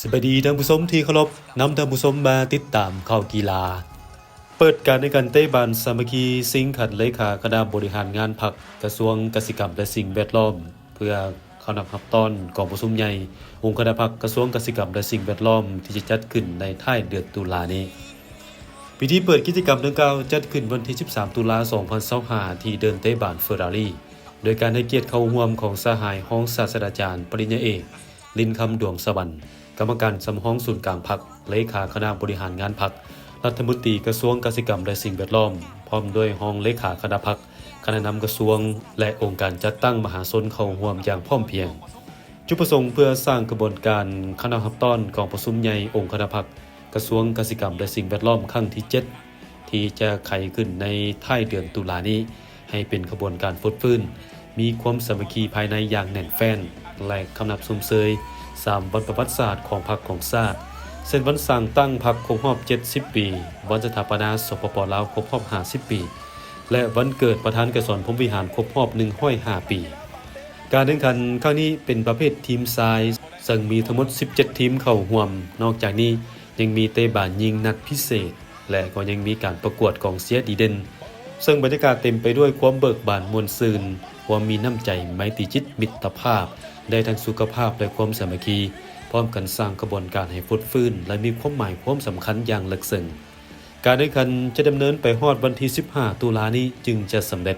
สวัสดีท่านผู้ชมที่เคารพนำท่านผู้ชมมาติดตามข่าวกีฬาเปิดการในการเตะบอลสามัคคีสิงขัดเลขาคณะบริหารงานพรรคกระทรวงเกษตรกรรมและสิ่งแวดล้อมเพื่อเข้ารับตอนกองประชุมใหญ่องค์คณะพรรคกระทรวงเกษตรกรรมและสิ่งแวดล้อมที่จะจัดขึ้นในท้ายเดือนตุลานี้พิธีเปิดกิจกรรมดังกล่าวจัดขึ้นวันที่13ตุลา2025ที่เดินเตะบอลเฟอร์รารี่โดยการให้เกียรติเข้าร่วมของสหายห้องศาสตราจารย์ปริญญาเอกลินคำดวงสวรรค์กรรมการสำห้องศูนย์กลางพรรคเลขาคณะบริหารงานพรรครัฐมนตรีกระทรวงเกษตรกรรมและสิ่งแวดล้อมพร้อมด้วยห้องเลขาคณะพรรคคณะนำกระทรวงและองค์การจัดตั้งมหาชนเข้าร่วมอย่างพร้อมเพรียงจุดประสงค์เพื่อสร้างกระบวนการคณะรับต้อนกองประชุมใหญ่องค์คณะพรรคกระทรวงเกษตรกรรมและสิ่งแวดล้อมครั้งที่7ที่จะไขขึ้นในท้ายเดือนตุลานี้ให้เป็นกระบวนการฟุดฟื้นมีความสามัคคีภายในอย่างแน่นแฟ้นและคำนับสมเสย3วันประวัติศาสตร์ของพรรคของชาติเช่นวันสร้างตั้งพรรคครบรอบ70ปีวันสถาปนาสปป.ลาวครบรอบ50ปีและวันเกิดประธานกสรพรหมวิหารครบรอบ105ปีการแข่งขันครั้งนี้เป็นประเภททีมทรายซึ่งมีทั้งหมด17ทีมเข้าร่วมนอกจากนี้ยังมีเตะบอลยิงนัดพิเศษและก็ยังมีการประกวดกองเชียร์ดีเด่นซึ่งบรรยากาศเต็มไปด้วยความเบิกบานมวลซื่นความมีน้ำใจไมตรีจิตมิตรภาพได้ทั้งสุขภาพและความสามัคคีพร้อมกันสร้างกระบวนการให้ฟุดฟื้นและมีความหมายความสำคัญอย่างลึกซึ้งการแข่งขันจะดำเนินไปฮอดวันที่15ตุลานี้จึงจะสำเร็จ